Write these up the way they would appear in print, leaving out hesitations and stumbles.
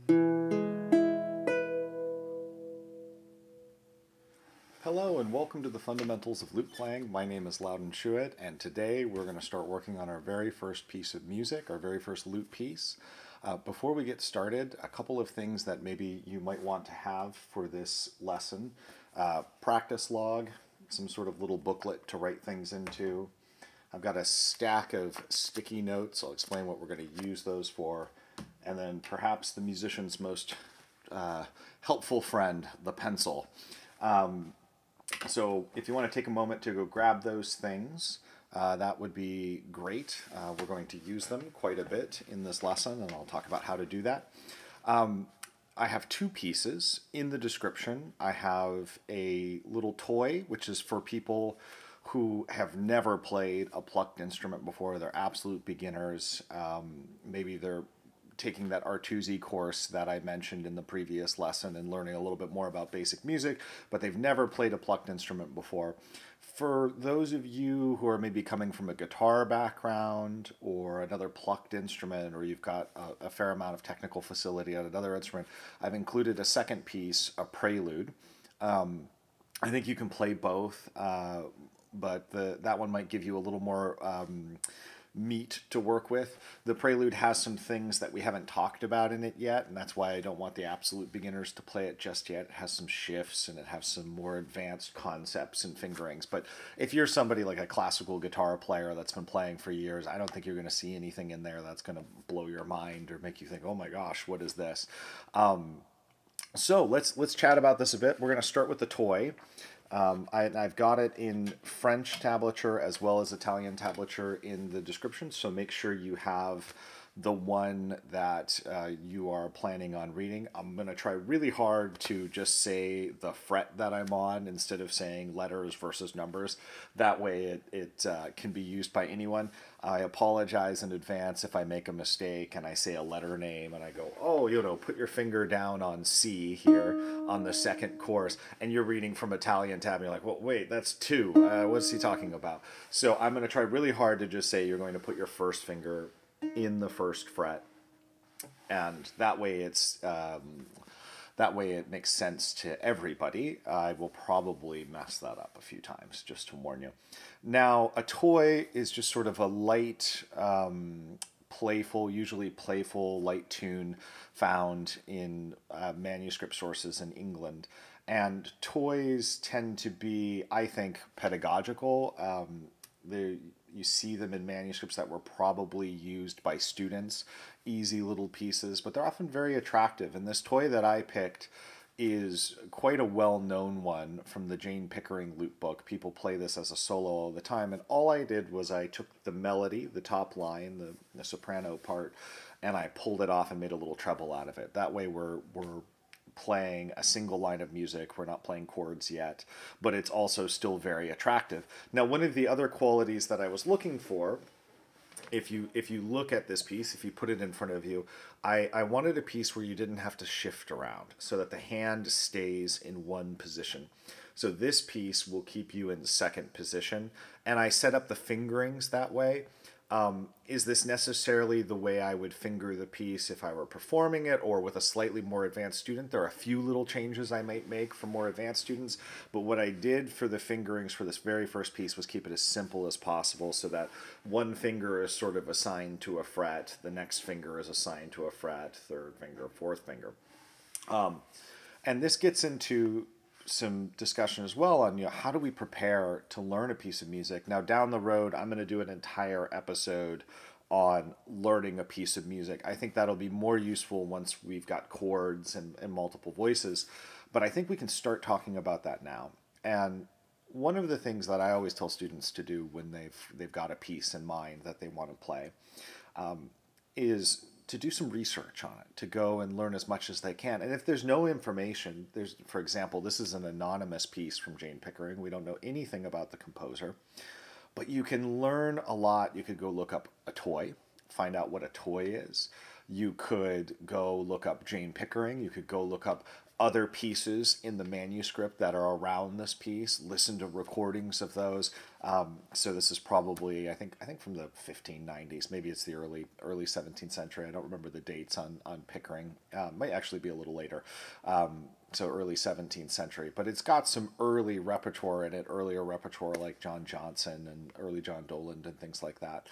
Hello and welcome to the Fundamentals of Lute Playing. My name is Laudon Schuett, and today we're going to start working on our very first piece of music, our very first lute piece. Before we get started, a couple of things that maybe you might want to have for this lesson. Practice log, some sort of little booklet to write things into. I've got a stack of sticky notes. I'll explain what we're going to use those for. And then perhaps the musician's most helpful friend, the pencil. So if you want to take a moment to go grab those things, that would be great. We're going to use them quite a bit in this lesson, and I'll talk about how to do that. I have two pieces. In the description, I have a little toy, which is for people who have never played a plucked instrument before. They're absolute beginners. Maybe they're taking that Artusi course that I mentioned in the previous lesson and learning a little bit more about basic music, but they've never played a plucked instrument before. For those of you who are maybe coming from a guitar background or another plucked instrument, or you've got a fair amount of technical facility on another instrument, I've included a second piece, a prelude. I think you can play both, but that one might give you a little more meat to work with. The prelude has some things that we haven't talked about in it yet, and that's why I don't want the absolute beginners to play it just yet. It has some shifts and it has some more advanced concepts and fingerings. But if you're somebody like a classical guitar player that's been playing for years, I don't think you're going to see anything in there that's going to blow your mind or make you think, oh my gosh, what is this? So let's chat about this a bit. We're going to start with the toy. I've got it in French tablature as well as Italian tablature in the description, so make sure you have the one that you are planning on reading. I'm going to try really hard to just say the fret that I'm on instead of saying letters versus numbers. That way it can be used by anyone. I apologize in advance if I make a mistake and I say a letter name and I go, oh, you know, put your finger down on C here on the second course, and you're reading from Italian tab and you're like, well, wait, that's two. What's he talking about? So I'm going to try really hard to just say you're going to put your first finger in the first fret, and that way it makes sense to everybody. I will probably mess that up a few times just to warn you. Now, a toy is just sort of a light, usually playful, light tune found in manuscript sources in England. And toys tend to be, I think, pedagogical. You see them in manuscripts that were probably used by students, easy little pieces, but they're often very attractive. And this toy that I picked is quite a well-known one from the Jane Pickering lute book. People play this as a solo all the time, and all I did was I took the melody, the top line, the soprano part, and I pulled it off and made a little treble out of it. That way we're playing a single line of music. We're not playing chords yet, but it's also still very attractive. Now, one of the other qualities that I was looking for, if you look at this piece, if you put it in front of you, I wanted a piece where you didn't have to shift around so that the hand stays in one position. So this piece will keep you in the second position, and I set up the fingerings that way. Is this necessarily the way I would finger the piece if I were performing it or with a slightly more advanced student? There are a few little changes I might make for more advanced students, but what I did for the fingerings for this very first piece was keep it as simple as possible so that one finger is sort of assigned to a fret, the next finger is assigned to a fret, third finger, fourth finger. And this gets into some discussion as well on, how do we prepare to learn a piece of music. Now, down the road, I'm going to do an entire episode on learning a piece of music. I think that'll be more useful once we've got chords and multiple voices, but I think we can start talking about that now. And one of the things that I always tell students to do when they've got a piece in mind that they want to play is to do some research on it, to go and learn as much as they can. And if there's no information, for example, this is an anonymous piece from Jane Pickering. We don't know anything about the composer, but you can learn a lot. You could go look up a toy, find out what a toy is. You could go look up Jane Pickering. You could go look up other pieces in the manuscript that are around this piece. Listen to recordings of those. So this is probably, I think from the 1590s. Maybe it's the early 17th century. I don't remember the dates on Pickering. Might actually be a little later. So early 17th century, but it's got some early repertoire in it, earlier repertoire like John Johnson and early John Doland and things like that.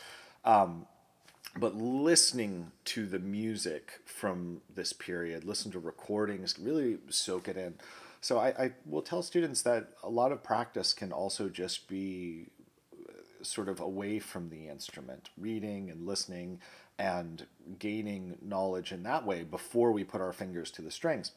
But listening to the music from this period, listen to recordings, really soak it in. So I will tell students that a lot of practice can also just be sort of away from the instrument, reading and listening and gaining knowledge in that way before we put our fingers to the strings.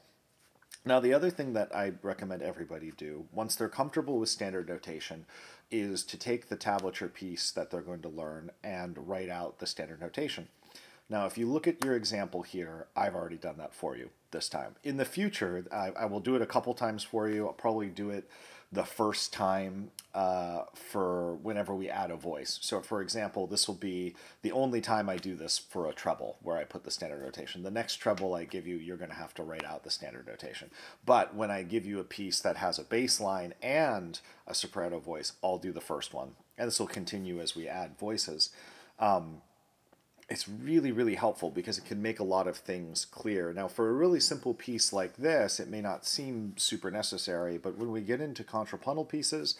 Now, the other thing that I recommend everybody do, once they're comfortable with standard notation, is to take the tablature piece that they're going to learn and write out the standard notation. Now, if you look at your example here, I've already done that for you this time. In the future, I will do it a couple times for you. I'll probably do it the first time for whenever we add a voice. So, for example, this will be the only time I do this for a treble, where I put the standard notation. The next treble I give you, you're going to have to write out the standard notation. But when I give you a piece that has a bass line and a soprano voice, I'll do the first one. And this will continue as we add voices. It's really, really helpful because it can make a lot of things clear. Now, for a really simple piece like this, it may not seem super necessary, but when we get into contrapuntal pieces,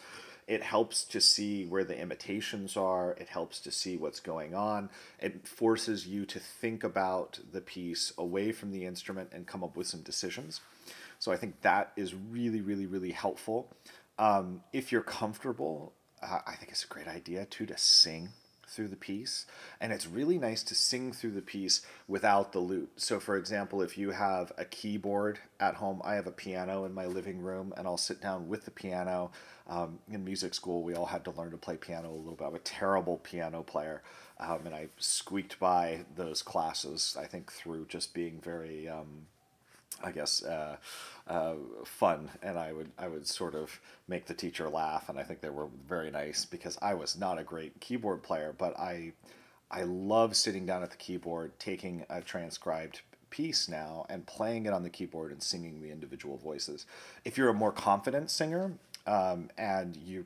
it helps to see where the imitations are. It helps to see what's going on. It forces you to think about the piece away from the instrument and come up with some decisions. So I think that is really, really, really helpful. If you're comfortable, I think it's a great idea, too, to sing through the piece, and it's really nice to sing through the piece without the lute. So for example, if you have a keyboard at home, I have a piano in my living room, and I'll sit down with the piano. In music school, we all had to learn to play piano a little bit. I'm a terrible piano player, and I squeaked by those classes, I think, through just being very fun, and I would sort of make the teacher laugh, and I think they were very nice because I was not a great keyboard player, but I love sitting down at the keyboard, taking a transcribed piece now and playing it on the keyboard and singing the individual voices. If you're a more confident singer and you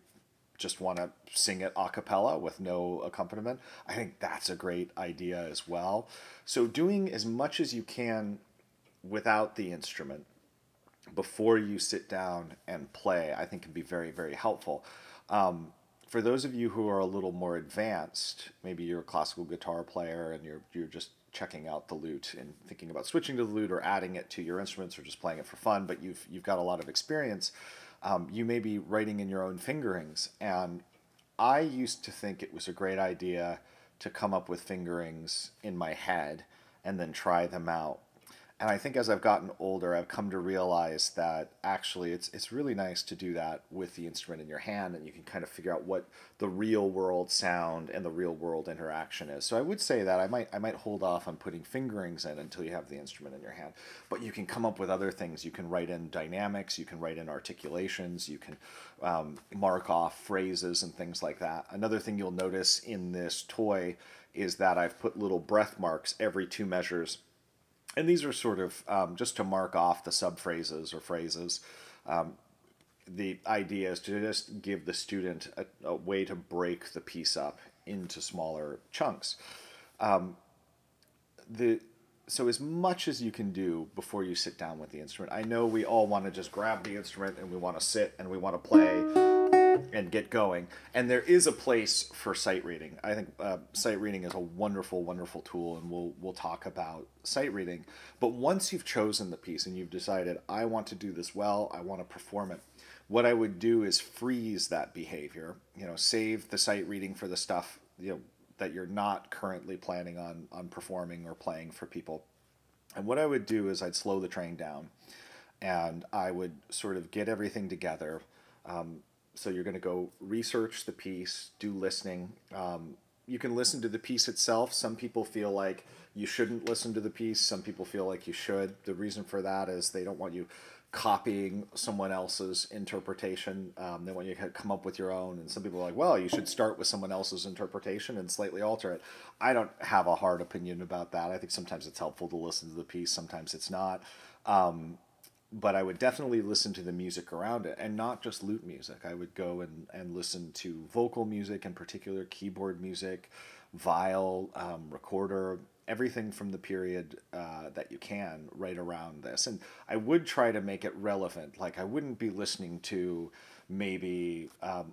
just want to sing it a cappella with no accompaniment, I think that's a great idea as well. So doing as much as you can without the instrument before you sit down and play, I think can be very, very helpful. For those of you who are a little more advanced, maybe you're a classical guitar player and you're just checking out the lute and thinking about switching to the lute or adding it to your instruments or just playing it for fun, but you've got a lot of experience, you may be writing in your own fingerings. And I used to think it was a great idea to come up with fingerings in my head and then try them out. And I think as I've gotten older, I've come to realize that actually it's really nice to do that with the instrument in your hand, and you can kind of figure out what the real world sound and the real world interaction is. So I would say that I might hold off on putting fingerings in until you have the instrument in your hand. But you can come up with other things. You can write in dynamics, you can write in articulations, you can mark off phrases and things like that. Another thing you'll notice in this toy is that I've put little breath marks every 2 measures. And these are sort of just to mark off the subphrases or phrases. The idea is to just give the student a way to break the piece up into smaller chunks. So as much as you can do before you sit down with the instrument. I know we all want to just grab the instrument and we want to sit and we want to play and get going. And there is a place for sight reading. I think sight reading is a wonderful, wonderful tool, and we'll talk about sight reading. But once you've chosen the piece and you've decided, I want to do this well, I want to perform it, what I would do is freeze that behavior, save the sight reading for the stuff, that you're not currently planning on performing or playing for people. And what I would do is I'd slow the train down, and I would sort of get everything together. So you're going to go research the piece, do listening. You can listen to the piece itself. Some people feel like you shouldn't listen to the piece. Some people feel like you should. The reason for that is they don't want you copying someone else's interpretation. They want you to come up with your own. And some people are like, well, you should start with someone else's interpretation and slightly alter it. I don't have a hard opinion about that. I think sometimes it's helpful to listen to the piece. Sometimes it's not. But I would definitely listen to the music around it, and not just lute music. I would go and listen to vocal music, in particular keyboard music, viol, recorder, everything from the period that you can right around this. And I would try to make it relevant. Like, I wouldn't be listening to maybe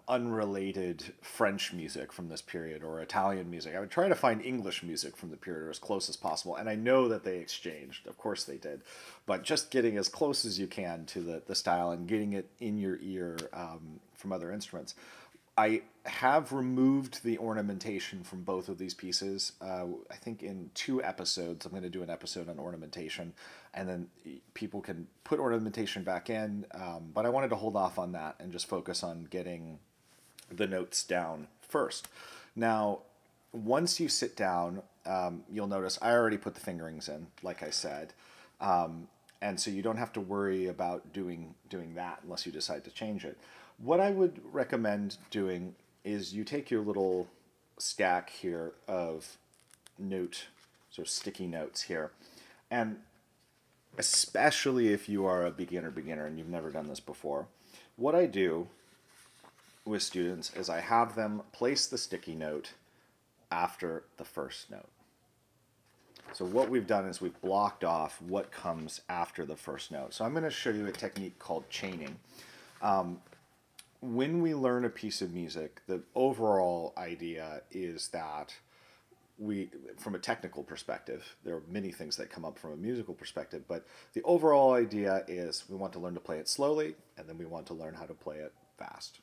unrelated French music from this period or Italian music. I would try to find English music from the period, or as close as possible. And I know that they exchanged. Of course they did. But just getting as close as you can to the style and getting it in your ear from other instruments. I have removed the ornamentation from both of these pieces. I think in 2 episodes, I'm going to do an episode on ornamentation, and then people can put ornamentation back in, but I wanted to hold off on that and just focus on getting the notes down first. Now, once you sit down, you'll notice I already put the fingerings in, like I said, and so you don't have to worry about doing that unless you decide to change it. What I would recommend doing is you take your little stack here of sort of sticky notes here, and especially if you are a beginner and you've never done this before, what I do with students is I have them place the sticky note after the first note. So what we've done is we've blocked off what comes after the first note. So I'm going to show you a technique called chaining. When we learn a piece of music, the overall idea is that from a technical perspective, there are many things that come up from a musical perspective, but the overall idea is we want to learn to play it slowly, and then we want to learn how to play it fast.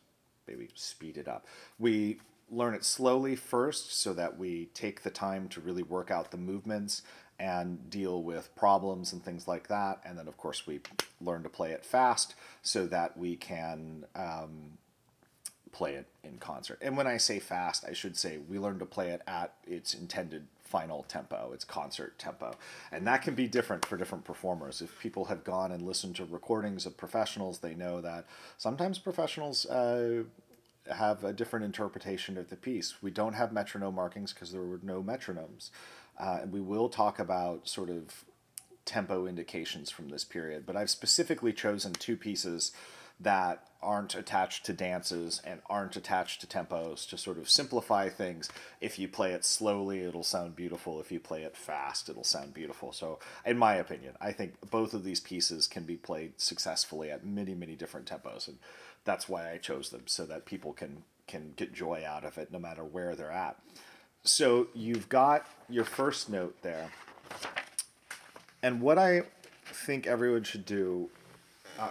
Maybe speed it up. We learn it slowly first so that we take the time to really work out the movements and deal with problems and things like that. And then, of course, we learn to play it fast so that we can play it in concert. And when I say fast, I should say we learn to play it at its intended final tempo, its concert tempo. And that can be different for different performers. If people have gone and listened to recordings of professionals, they know that sometimes professionals have a different interpretation of the piece. We don't have metronome markings because there were no metronomes. And we will talk about sort of tempo indications from this period, but I've specifically chosen 2 pieces that aren't attached to dances and aren't attached to tempos to sort of simplify things. If you play it slowly, it'll sound beautiful. If you play it fast, it'll sound beautiful. So in my opinion, I think both of these pieces can be played successfully at many, many different tempos. And that's why I chose them, so that people can get joy out of it no matter where they're at. So you've got your first note there. And what I think everyone should do,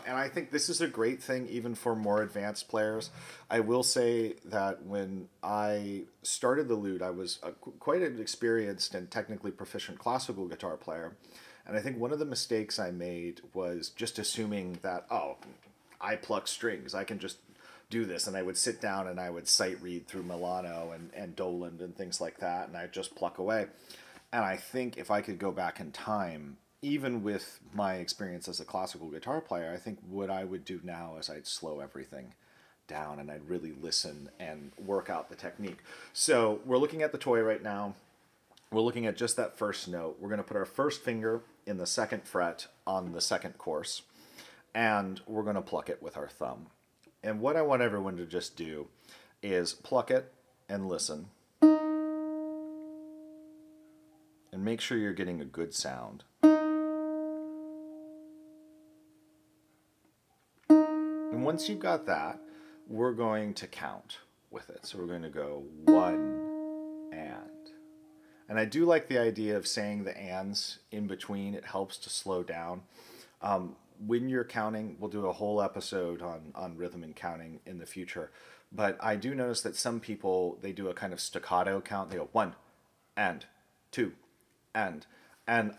and I think this is a great thing even for more advanced players. I will say that when I started the lute, I was quite an experienced and technically proficient classical guitar player. And I think one of the mistakes I made was just assuming that, oh, I pluck strings, I can just do this. And I would sit down and I would sight read through Milano and Doland and things like that, and I'd just pluck away. And I think if I could go back in time, even with my experience as a classical guitar player, I think what I would do now is I'd slow everything down and I'd really listen and work out the technique. So we're looking at the toy right now. We're looking at just that first note. We're going to put our first finger in the 2nd fret on the 2nd course, and we're going to pluck it with our thumb. And what I want everyone to just do is pluck it and listen. And make sure you're getting a good sound. And once you've got that, we're going to count with it. So we're going to go 1 and. And I do like the idea of saying the ands in between. It helps to slow down. When you're counting, we'll do a whole episode on rhythm and counting in the future. But I do notice that some people, they do a kind of staccato count. They go 1 and 2 and. And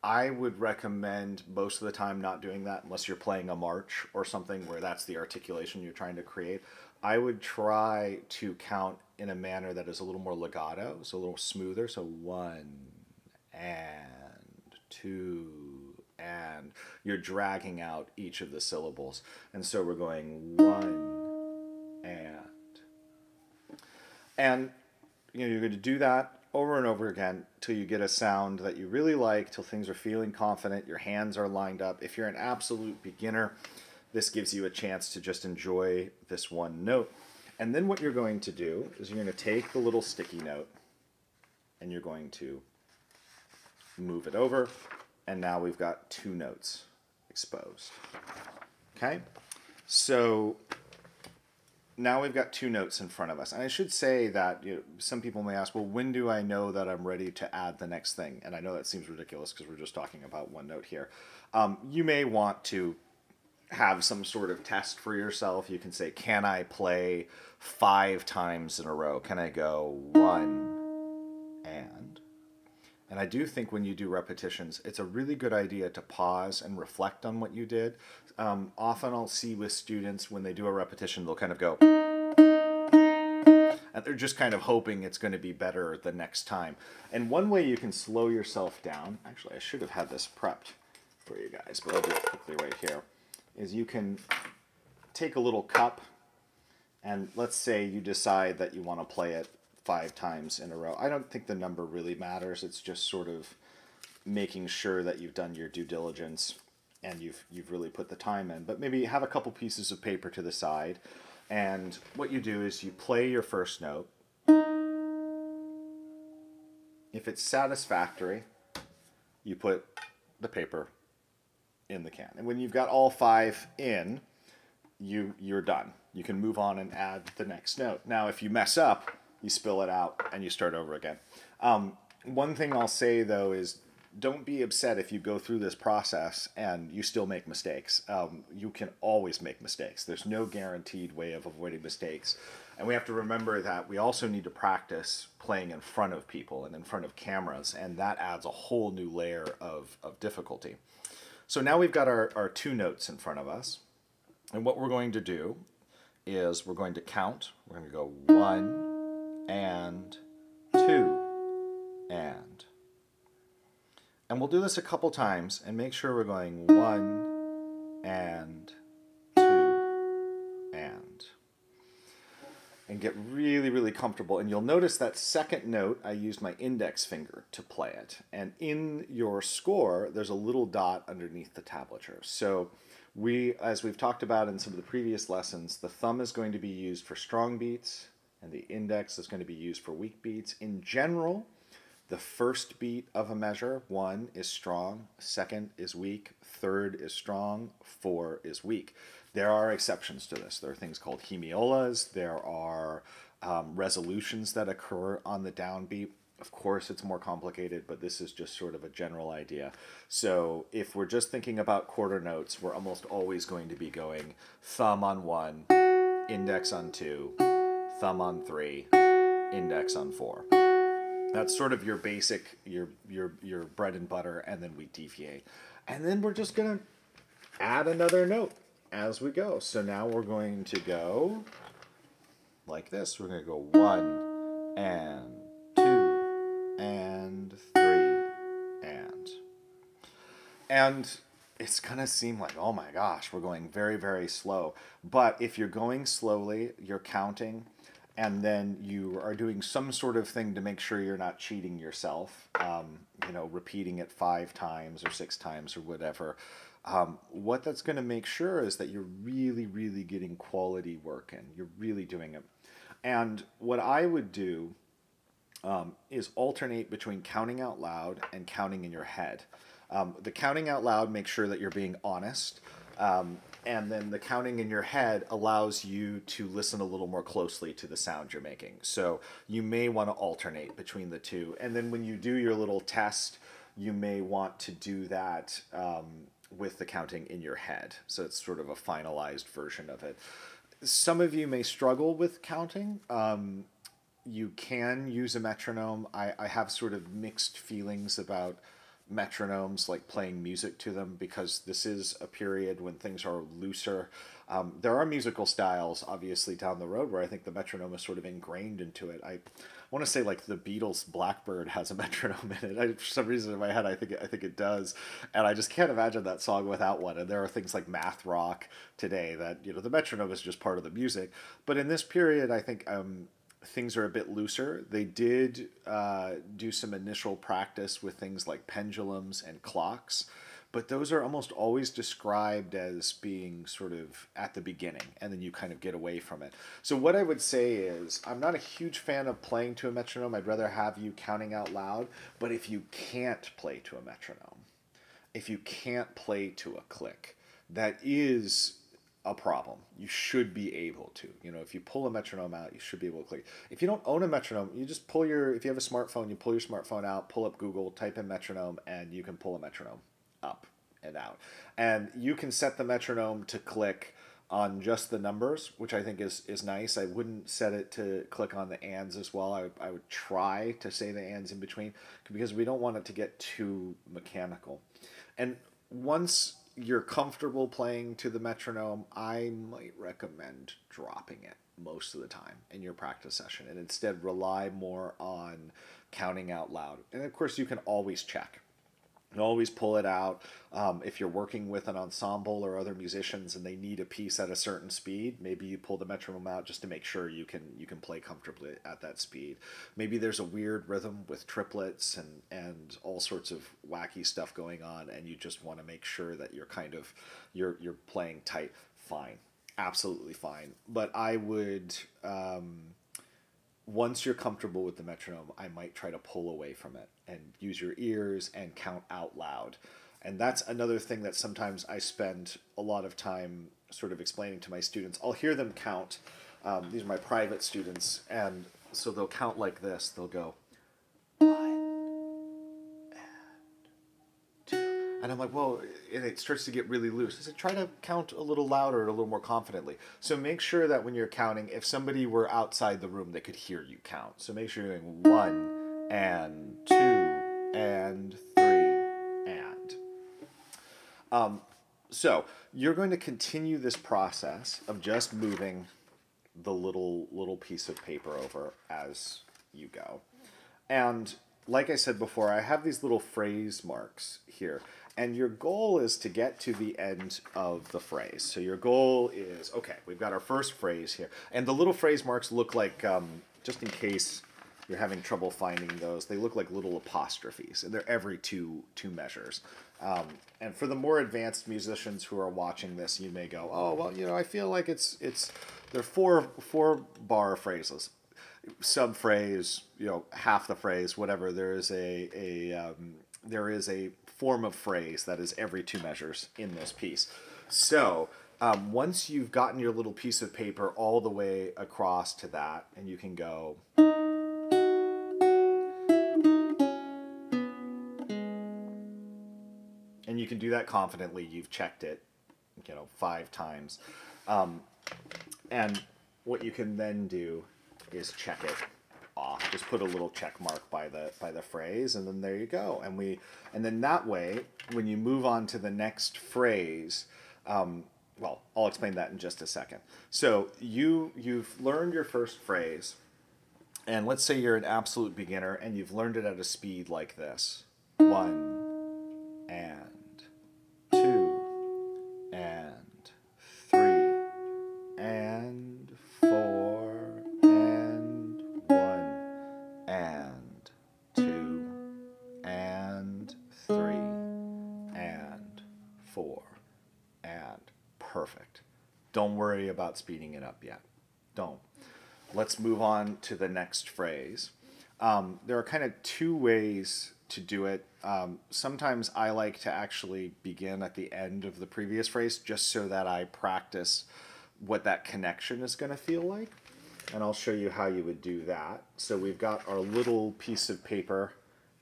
I would recommend most of the time not doing that unless you're playing a march or something where that's the articulation you're trying to create. I would try to count in a manner that is a little more legato, so a little smoother. So 1 and 2 and and you're dragging out each of the syllables. And so we're going one and you know, you're going to do that over and over again till you get a sound that you really like, till things are feeling confident, your hands are lined up. If you're an absolute beginner, this gives you a chance to just enjoy this one note. And then what you're going to do is you're going to take the little sticky note and you're going to move it over, and now we've got two notes exposed. Okay? So now we've got two notes in front of us. And I should say that, you know, some people may ask, well, when do I know that I'm ready to add the next thing? And I know that seems ridiculous because we're just talking about one note here. You may want to have some sort of test for yourself. You can say, can I play 5 times in a row? Can I go one and I do think when you do repetitions, it's a really good idea to pause and reflect on what you did. Often I'll see with students when they do a repetition, they'll kind of go, and they're just kind of hoping it's going to be better the next time. And one way you can slow yourself down, actually I should have had this prepped for you guys, but I'll do it quickly right here, is you can take a little cup, and let's say you decide that you want to play it 5 times in a row. I don't think the number really matters. It's just sort of making sure that you've done your due diligence and you've really put the time in. But maybe have a couple pieces of paper to the side, and what you do is you play your first note. If it's satisfactory, you put the paper in the can. And when you've got all 5 in, you're done. You can move on and add the next note. Now, if you mess up, you spill it out and you start over again. One thing I'll say, though, is don't be upset if you go through this process and you still make mistakes. You can always make mistakes. There's no guaranteed way of avoiding mistakes. And we have to remember that we also need to practice playing in front of people and in front of cameras, and that adds a whole new layer of difficulty. So now we've got our 2 notes in front of us. And what we're going to do is we're going to count. We're going to go 1 and 2 and we'll do this a couple times and make sure we're going 1 and 2 and get really, really comfortable. And you'll notice that second note, I used my index finger to play it. And in your score, there's a little dot underneath the tablature. So as we've talked about in some of the previous lessons, the thumb is going to be used for strong beats, and the index is going to be used for weak beats. In general, the first beat of a measure, 1, is strong, 2nd is weak, 3rd is strong, 4 is weak. There are exceptions to this. There are things called hemiolas. There are resolutions that occur on the downbeat. Of course, it's more complicated, but this is just sort of a general idea. So if we're just thinking about quarter notes, we're almost always going to be going thumb on 1, index on 2, thumb on 3, index on 4. That's sort of your basic, your bread and butter, and then we deviate. And then we're just going to add another note as we go. So now we're going to go like this. We're going to go 1 and 2 and 3 and it's going to seem like, oh my gosh, we're going very, very slow. But if you're going slowly, you're counting, and then you are doing some sort of thing to make sure you're not cheating yourself, you know, repeating it 5 times or 6 times or whatever. What that's going to make sure is that you're really, really getting quality work in. You're really doing it. And what I would do is alternate between counting out loud and counting in your head. The counting out loud makes sure that you're being honest. And then the counting in your head allows you to listen a little more closely to the sound you're making. So you may want to alternate between the two. And then when you do your little test, you may want to do that with the counting in your head. So it's sort of a finalized version of it. Some of you may struggle with counting. You can use a metronome. I have sort of mixed feelings about metronomes, like playing music to them, because this is a period when things are looser. There are musical styles, obviously, down the road where I think the metronome is sort of ingrained into it. I want to say like the Beatles' Blackbird has a metronome in it. For some reason in my head, I think it does, and I just can't imagine that song without one. And there are things like math rock today that, you know, the metronome is just part of the music. But in this period, I think things are a bit looser. They did do some initial practice with things like pendulums and clocks, but those are almost always described as being sort of at the beginning, and then you kind of get away from it. So what I would say is, I'm not a huge fan of playing to a metronome. I'd rather have you counting out loud. But if you can't play to a metronome, if you can't play to a click, that is a problem. You should be able to. You know, if you pull a metronome out, you should be able to click. If you don't own a metronome, you just pull if you have a smartphone, you pull your smartphone out, pull up Google, type in metronome, and you can pull a metronome up and out. And you can set the metronome to click on just the numbers, which I think is nice. I wouldn't set it to click on the ands as well. I would try to say the ands in between, because we don't want it to get too mechanical. And once you're comfortable playing to the metronome, I might recommend dropping it most of the time in your practice session and instead rely more on counting out loud. And of course, you can always check. You can always pull it out. If you're working with an ensemble or other musicians and they need a piece at a certain speed, maybe you pull the metronome out just to make sure you can play comfortably at that speed. Maybe there's a weird rhythm with triplets and all sorts of wacky stuff going on, and you just want to make sure that you're you're playing tight. Fine, absolutely fine. But I would. Once you're comfortable with the metronome, I might try to pull away from it and use your ears and count out loud. And that's another thing that sometimes I spend a lot of time sort of explaining to my students. I'll hear them count. These are my private students, and so they'll count like this. They'll go 1 and 2. And I'm like, well, and it starts to get really loose. I said, try to count a little louder, a little more confidently. So make sure that when you're counting, if somebody were outside the room, they could hear you count. So make sure you're doing 1 and 2 and 3 and. So you're going to continue this process of just moving the little piece of paper over as you go. And like I said before, I have these little phrase marks here. And your goal is to get to the end of the phrase. So your goal is, okay, we've got our first phrase here. And the little phrase marks look like, just in case you're having trouble finding those, they look like little apostrophes. And they're every two measures. And for the more advanced musicians who are watching this, you may go, oh, well, you know, I feel like they're four bar phrases. Subphrase, you know, half the phrase, whatever. There is a form of phrase that is every 2 measures in this piece. So once you've gotten your little piece of paper all the way across to that, and you can go, and you can do that confidently. You've checked it, 5 times, and what you can then do is check it off. Just put a little check mark by the phrase, and then there you go. And then that way, when you move on to the next phrase, well, I'll explain that in just a second. So you've learned your first phrase, and let's say you're an absolute beginner and you've learned it at a speed like this: 1 and 2 and 3 and 4 and 1 and 2 and 3 and 4 and perfect. Don't worry about speeding it up yet. Don't. Let's move on to the next phrase. There are kind of 2 ways to do it. Sometimes I like to actually begin at the end of the previous phrase just so that I practice what that connection is going to feel like. And I'll show you how you would do that. So we've got our little piece of paper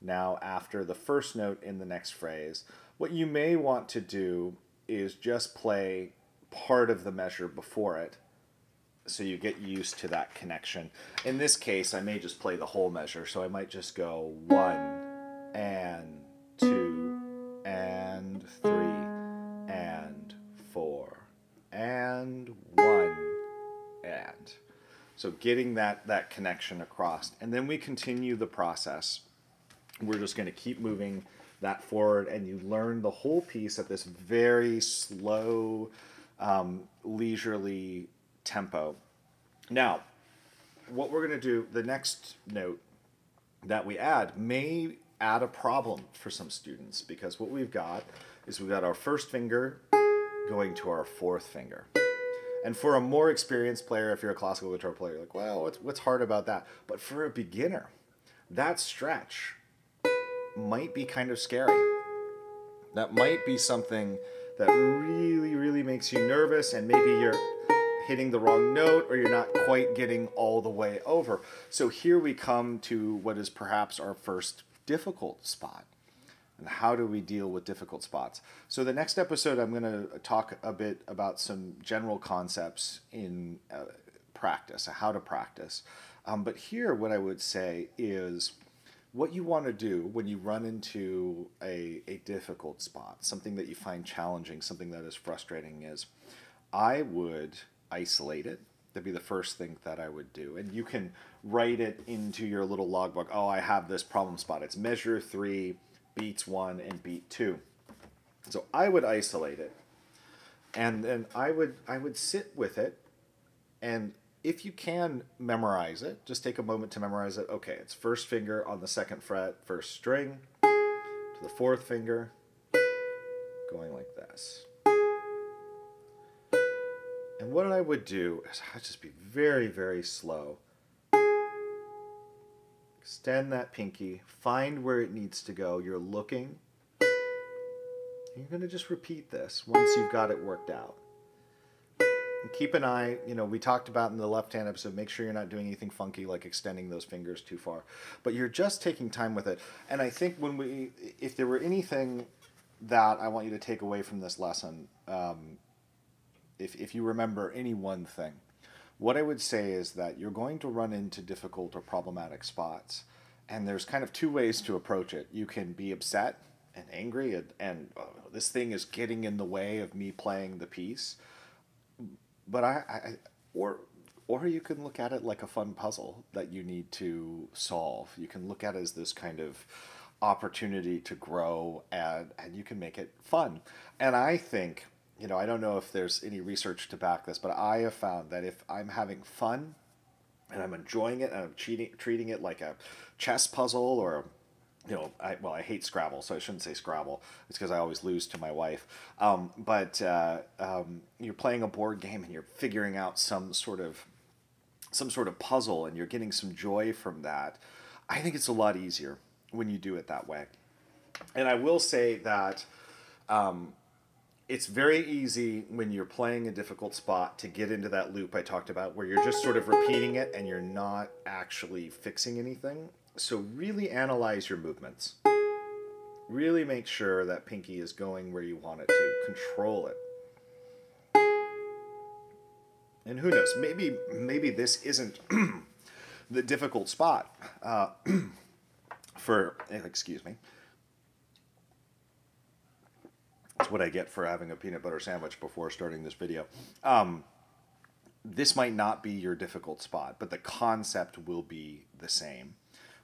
now after the first note in the next phrase. What you may want to do is just play part of the measure before it, so you get used to that connection. In this case, I may just play the whole measure, so I might just go 1 and 2, and 3, and 4, and 1, and. So getting that connection across. And then we continue the process. We're just going to keep moving that forward, and you learn the whole piece at this very slow, leisurely tempo. Now, what we're going to do, the next note that we add may add a problem for some students, because what we've got is we've got our first finger going to our fourth finger. And for a more experienced player, if you're a classical guitar player, you're like, well, what's hard about that? But for a beginner, that stretch might be kind of scary. That might be something that really, really makes you nervous, and maybe you're hitting the wrong note, or you're not quite getting all the way over. So here we come to what is perhaps our first difficult spot. And how do we deal with difficult spots? So the next episode, I'm going to talk a bit about some general concepts in practice, how to practice. But here, what I would say is, what you want to do when you run into a difficult spot, something that you find challenging, something that is frustrating, is I would isolate it. That'd be the first thing that I would do. And you can write it into your little logbook. Oh, I have this problem spot. It's measure 3, beats 1, and beat 2. So I would isolate it. And then I would sit with it, and if you can memorize it, just take a moment to memorize it. Okay, it's first finger on the 2nd fret, first string, to the 4th finger, going like this. And what I would do is I'd just be very, very slow. Extend that pinky, find where it needs to go. You're looking. You're going to just repeat this once you've got it worked out. And keep an eye, we talked about in the left-hand episode, make sure you're not doing anything funky like extending those fingers too far. But you're just taking time with it. And I think if there were anything that I want you to take away from this lesson, if you remember any one thing, what I would say is that you're going to run into difficult or problematic spots. And there's kind of two ways to approach it. You can be upset and angry and this thing is getting in the way of me playing the piece. But or you can look at it like a fun puzzle that you need to solve. You can look at it as this kind of opportunity to grow, and you can make it fun. And I think, I don't know if there's any research to back this, but I have found that if I'm having fun and I'm enjoying it and I'm treating it like a chess puzzle, or I hate Scrabble, so I shouldn't say Scrabble. It's because I always lose to my wife. But you're playing a board game and you're figuring out some sort of puzzle, and you're getting some joy from that. I think it's a lot easier when you do it that way. And I will say that it's very easy when you're playing a difficult spot to get into that loop I talked about, where you're just sort of repeating it and you're not actually fixing anything. So really analyze your movements. Really make sure that pinky is going where you want it to. Control it. And who knows, maybe this isn't the difficult spot excuse me. That's what I get for having a peanut butter sandwich before starting this video. This might not be your difficult spot, but the concept will be the same.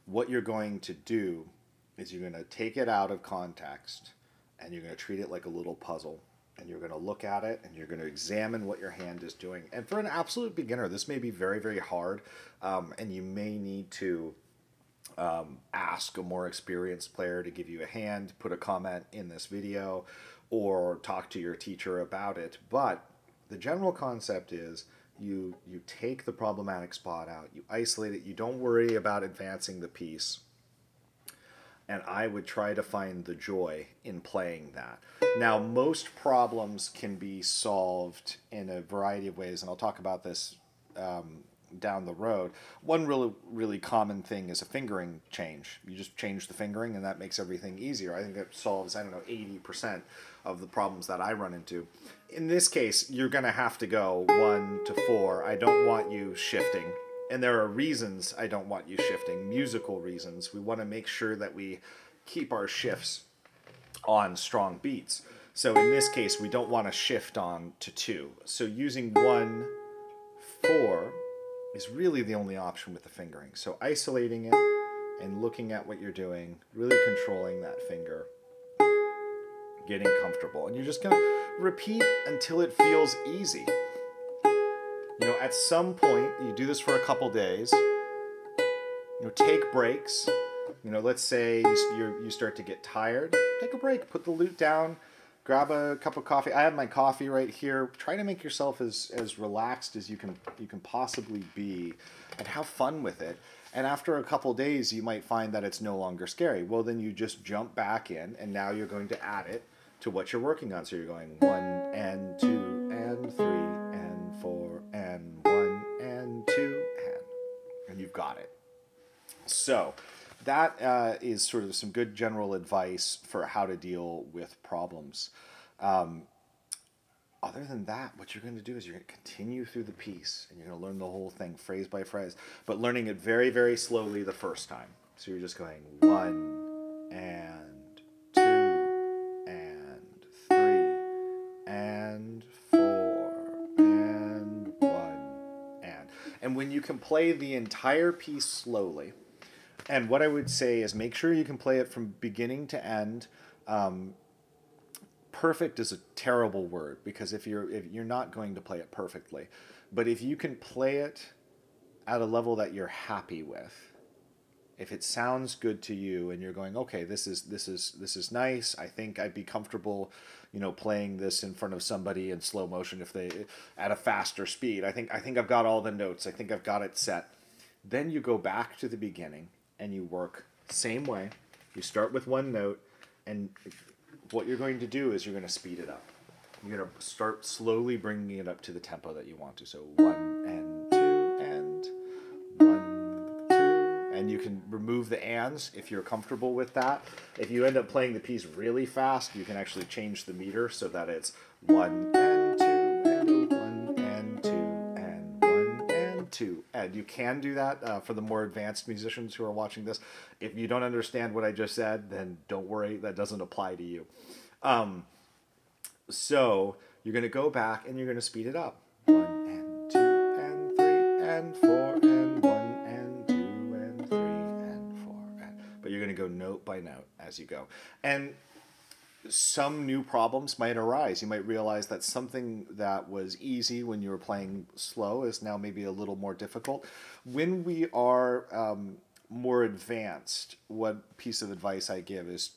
What you're going to do is you're going to take it out of context, and you're going to treat it like a little puzzle, and you're going to look at it, and you're going to examine what your hand is doing. And for an absolute beginner, this may be very, very hard, and you may need to ask a more experienced player to give you a hand, put a comment in this video, or talk to your teacher about it. But the general concept is you take the problematic spot out, you isolate it, you don't worry about advancing the piece, and I would try to find the joy in playing that. Now, most problems can be solved in a variety of ways, and I'll talk about this down the road. One really common thing is a fingering change. You just change the fingering, and that makes everything easier. I think that solves, 80% of the problems that I run into. In this case, you're going to have to go 1 to 4. I don't want you shifting. And there are reasons I don't want you shifting, musical reasons. We want to make sure that we keep our shifts on strong beats. So in this case, we don't want to shift on to 2. So using 1, 4 is really the only option with the fingering. So isolating it and looking at what you're doing, really controlling that finger, getting comfortable. And you're just going to repeat until it feels easy. You know, at some point, you do this for a couple days, you know, take breaks. You know, let's say you start to get tired, take a break, put the lute down, grab a cup of coffee. I have my coffee right here. Try to make yourself as relaxed as you can possibly be, and have fun with it. And after a couple days, you might find that it's no longer scary. Well, then you just jump back in, and now you're going to add it to what you're working on. So you're going 1 and 2 and 3 and 4 and 1 and 2 and you've got it. So that is sort of some good general advice for how to deal with problems. Other than that, what you're going to do is you're going to continue through the piece, and you're going to learn the whole thing phrase by phrase, but learning it very, very slowly the first time. So you're just going 1 and 2 and 3 and 4 and 1 and when you can play the entire piece slowly, and what I would say is make sure you can play it from beginning to end. Perfect is a terrible word, because if you're not going to play it perfectly, but if you can play it at a level that you're happy with, if it sounds good to you and you're going, okay, this is nice, I think I'd be comfortable, you know, playing this in front of somebody in slow motion if they at a faster speed. I think I've got all the notes. I think I've got it set. Then you go back to the beginning and you work same way. You start with one note, and what you're going to do is you're going to speed it up. You're going to start slowly bringing it up to the tempo that you want to. So 1 and 2 and 1, 2, and you can remove the ands if you're comfortable with that. If you end up playing the piece really fast, you can actually change the meter so that it's 1 and 2 and 1 and 2 and 1 and 2. And you can do that for the more advanced musicians who are watching this. If you don't understand what I just said, then don't worry, that doesn't apply to you. So you're going to go back and you're going to speed it up. 1 and 2 and 3 and 4 and 1 and 2 and 3 and 4. But you're going to go note by note as you go. And some new problems might arise. You might realize that something that was easy when you were playing slow is now maybe a little more difficult. When we are more advanced, what piece of advice I give is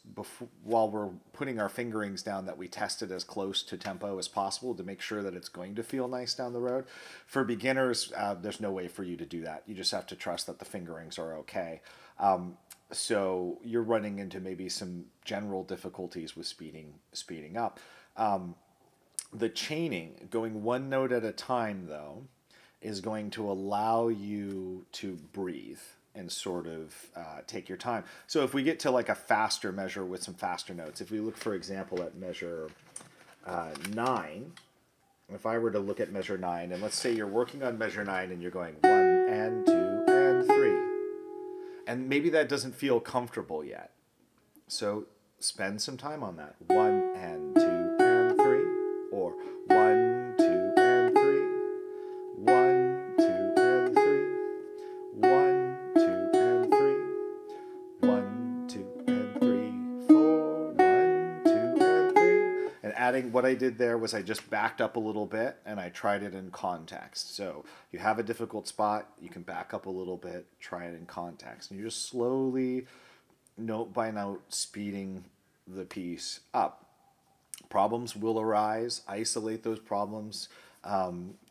while we're putting our fingerings down, that we test it as close to tempo as possible to make sure that it's going to feel nice down the road. For beginners, there's no way for you to do that. You just have to trust that the fingerings are okay. So you're running into maybe some general difficulties with speeding up. The chaining, going one note at a time, though, is going to allow you to breathe and sort of take your time. So if we get to like a faster measure with some faster notes, if we look, for example, at measure 9, if I were to look at measure 9, and let's say you're working on measure 9 and you're going 1 and 2 and 3, and maybe that doesn't feel comfortable yet. So spend some time on that. 1 and 2 and 3, or 1, 2 and 3, 1, 2 and 3, 1, 2 and 3, 1, 2 and 3, 4, 1, 2 and 3. And adding, what I did there was I just backed up a little bit and I tried it in context. So you have a difficult spot, you can back up a little bit, try it in context. And you're just slowly, note by note, speeding the piece up. Problems will arise, isolate those problems,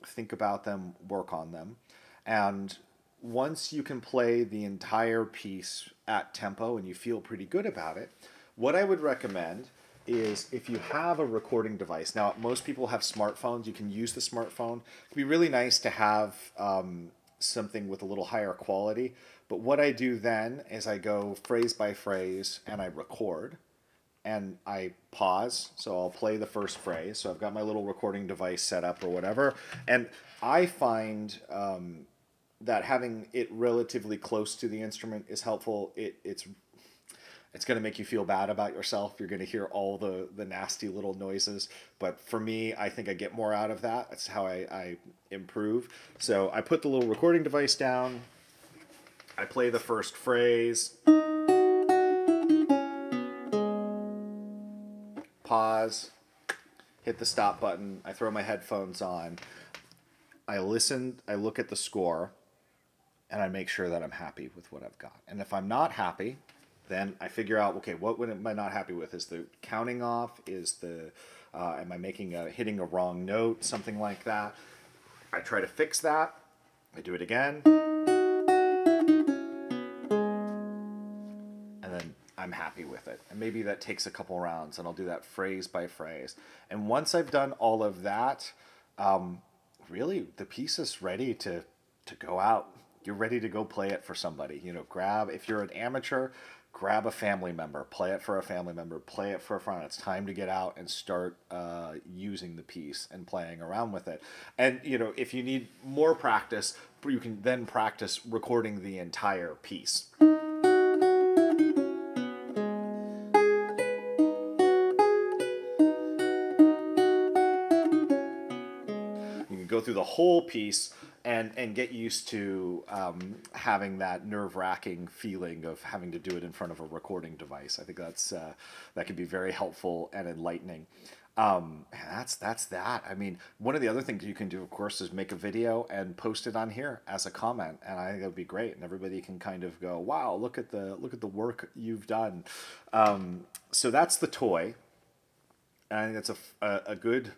think about them, work on them. And once you can play the entire piece at tempo and you feel pretty good about it, what I would recommend is if you have a recording device. Now, most people have smartphones. You can use the smartphone. It can be really nice to have something with a little higher quality. But what I do then is I go phrase by phrase and I record. And I pause, so I'll play the first phrase. So I've got my little recording device set up or whatever. And I find that having it relatively close to the instrument is helpful. It's It's going to make you feel bad about yourself. You're going to hear all the nasty little noises. But for me, I think I get more out of that. That's how I improve. So I put the little recording device down. I play the first phrase. Pause. Hit the stop button. I throw my headphones on. I listen. I look at the score. And I make sure that I'm happy with what I've got. And if I'm not happy, then I figure out, okay, what am I not happy with? Is the counting off? Is the am I hitting a wrong note? Something like that. I try to fix that. I do it again. And then I'm happy with it. And maybe that takes a couple rounds, and I'll do that phrase by phrase. And once I've done all of that, really the piece is ready to go out. You're ready to go play it for somebody. You know, if you're an amateur, grab a family member, play it for a family member, play it for a friend. It's time to get out and start using the piece and playing around with it. And, you know, if you need more practice, you can then practice recording the entire piece. You can go through the whole piece and get used to having that nerve-wracking feeling of having to do it in front of a recording device. I think that can be very helpful and enlightening. That's that. I mean, one of the other things you can do, of course, is make a video and post it on here as a comment, and I think that would be great. And everybody can kind of go, "Wow, look at the work you've done." So that's the toy, and I think that's a good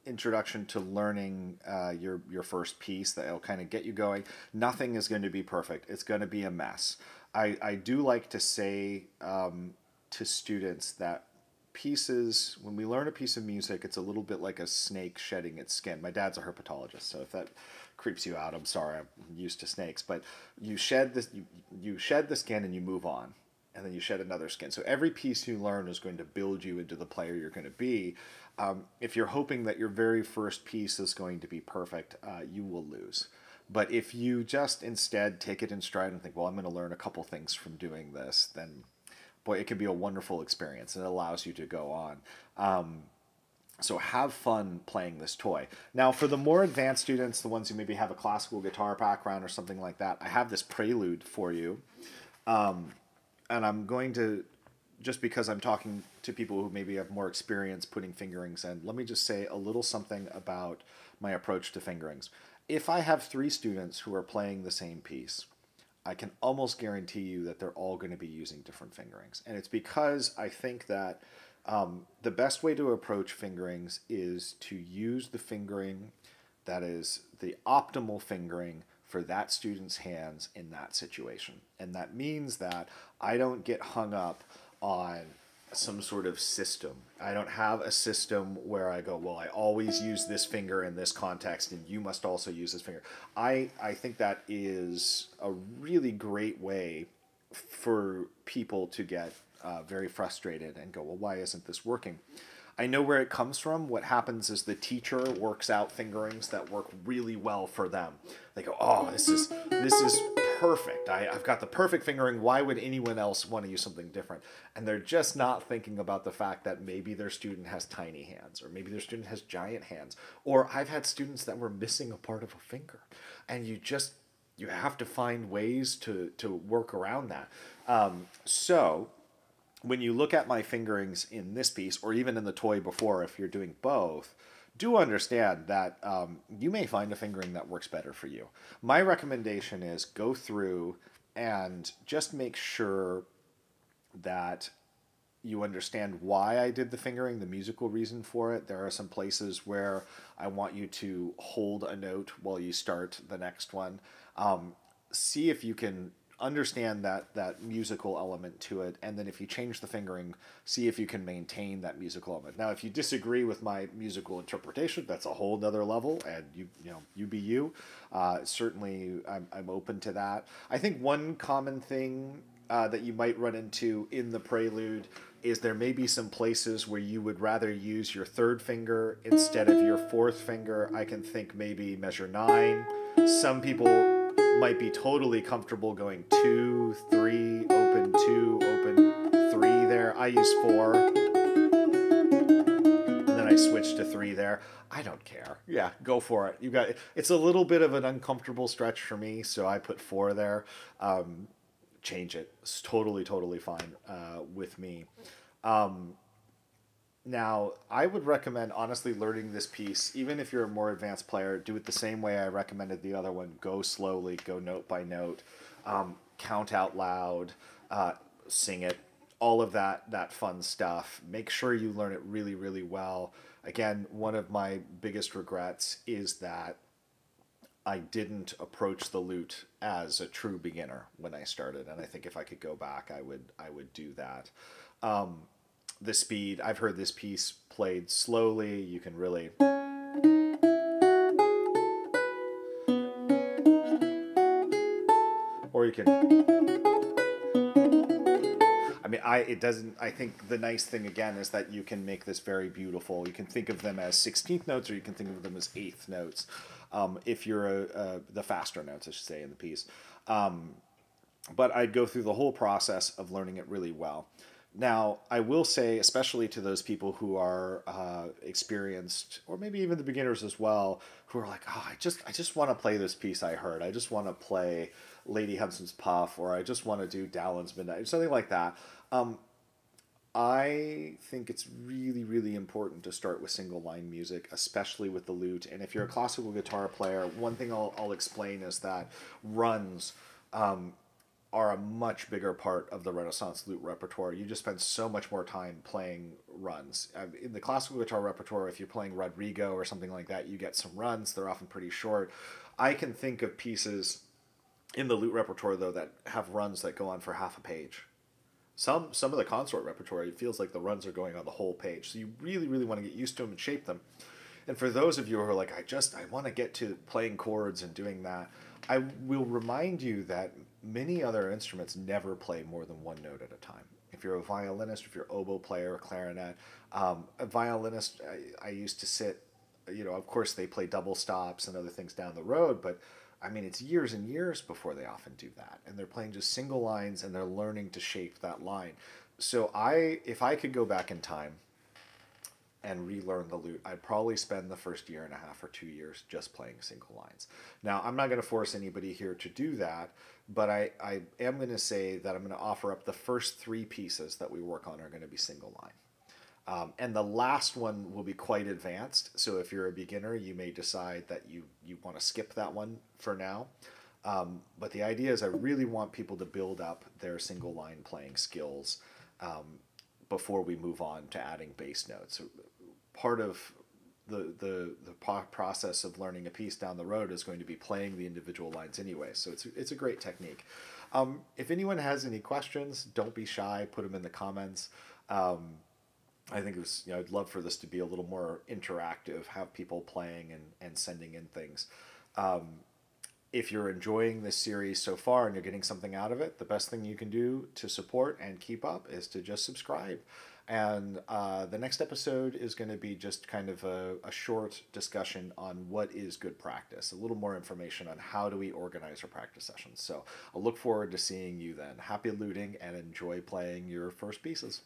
introduction to learning your first piece that will kind of get you going. Nothing is going to be perfect. It's going to be a mess. I do like to say to students that pieces, when we learn a piece of music, it's a little bit like a snake shedding its skin. My dad's a herpetologist, so if that creeps you out, I'm sorry, I'm used to snakes. But you shed this, you shed the skin and you move on, and then you shed another skin. So every piece you learn is going to build you into the player you're going to be. If you're hoping that your very first piece is going to be perfect, you will lose. But if you just instead take it in stride and think, well, I'm going to learn a couple things from doing this, then, boy, it can be a wonderful experience, and it allows you to go on. So have fun playing this toy. Now, for the more advanced students, the ones who maybe have a classical guitar background or something like that, I have this Prelude for you. And I'm going to, just because I'm talking to people who maybe have more experience putting fingerings in, let me just say a little something about my approach to fingerings. If I have 3 students who are playing the same piece, I can almost guarantee you that they're all going to be using different fingerings. And it's because I think that the best way to approach fingerings is to use the fingering that is the optimal fingering for that student's hands in that situation. And that means that I don't get hung up on some sort of system. I don't have a system where I go, well, I always use this finger in this context and you must also use this finger. I think that is a really great way for people to get very frustrated and go, well, why isn't this working? I know where it comes from. What happens is the teacher works out fingerings that work really well for them. They go, oh, this is perfect. I've got the perfect fingering. Why would anyone else want to use something different? And they're just not thinking about the fact that maybe their student has tiny hands, or maybe their student has giant hands. Or I've had students that were missing a part of a finger. And you have to find ways to work around that. So when you look at my fingerings in this piece, or even in the toy before, if you're doing both, do understand that you may find a fingering that works better for you. My recommendation is go through and just make sure that you understand why I did the fingering, the musical reason for it. There are some places where I want you to hold a note while you start the next one. See if you can understand that musical element to it, and then if you change the fingering, see if you can maintain that musical element. Now, if you disagree with my musical interpretation, that's a whole nother level, and you be you. Certainly, I'm open to that. I think one common thing that you might run into in the Prelude is there may be some places where you would rather use your 3rd finger instead of your 4th finger. I can think maybe measure 9. Some people might be totally comfortable going 2, 3, open 2, open 3 there. I use 4. And then I switch to 3 there. I don't care. Yeah, go for it. You got it. It's a little bit of an uncomfortable stretch for me, so I put 4 there. Change it. It's totally fine with me. Now, I would recommend, honestly, learning this piece, even if you're a more advanced player, do it the same way I recommended the other one. Go slowly, go note by note, count out loud, sing it, all of that fun stuff. Make sure you learn it really well. Again, one of my biggest regrets is that I didn't approach the lute as a true beginner when I started, and I think if I could go back, I would do that. The speed, I've heard this piece played slowly. You can really... Or you can... I mean, I think the nice thing, again, is that you can make this very beautiful. You can think of them as 16th notes, or you can think of them as 8th notes, if you're the faster notes, I should say, in the piece. But I'd go through the whole process of learning it really well. Now, I will say, especially to those people who are experienced, or maybe even the beginners as well, who are like, oh, I just want to play this piece I heard. I just want to play Lady Hudson's Puff, or I just want to do Dowland's Midnight, something like that. I think it's really important to start with single line music, especially with the lute. And if you're a classical guitar player, one thing I'll explain is that runs are a much bigger part of the Renaissance lute repertoire. You just spend so much more time playing runs. In the classical guitar repertoire, if you're playing Rodrigo or something like that, you get some runs. They're often pretty short. I can think of pieces in the lute repertoire, though, that have runs that go on for half a page. Some of the consort repertoire, it feels like the runs are going on the whole page. So you really want to get used to them and shape them. And for those of you who are like, I want to get to playing chords and doing that, I will remind you that many other instruments never play more than one note at a time. If you're a violinist, if you're an oboe player, clarinet, a violinist, I used to sit, of course they play double stops and other things down the road, but I mean, it's years and years before they often do that. And they're playing just single lines and they're learning to shape that line. So if I could go back in time and relearn the lute, I'd probably spend the first 1.5 or 2 years just playing single lines. Now, I'm not going to force anybody here to do that, but I am going to say that I'm going to offer up the first 3 pieces that we work on are going to be single line. And the last one will be quite advanced. So if you're a beginner, you may decide that you want to skip that one for now. But the idea is I really want people to build up their single line playing skills before we move on to adding bass notes. Part of the process of learning a piece down the road is going to be playing the individual lines anyway. So it's a great technique. If anyone has any questions, don't be shy. Put them in the comments. I think I'd love for this to be a little more interactive, have people playing and sending in things. If you're enjoying this series so far and you're getting something out of it, the best thing you can do to support and keep up is to just subscribe. And the next episode is going to be just kind of a short discussion on what is good practice, a little more information on how do we organize our practice sessions. So I'll look forward to seeing you then. Happy luting and enjoy playing your first pieces.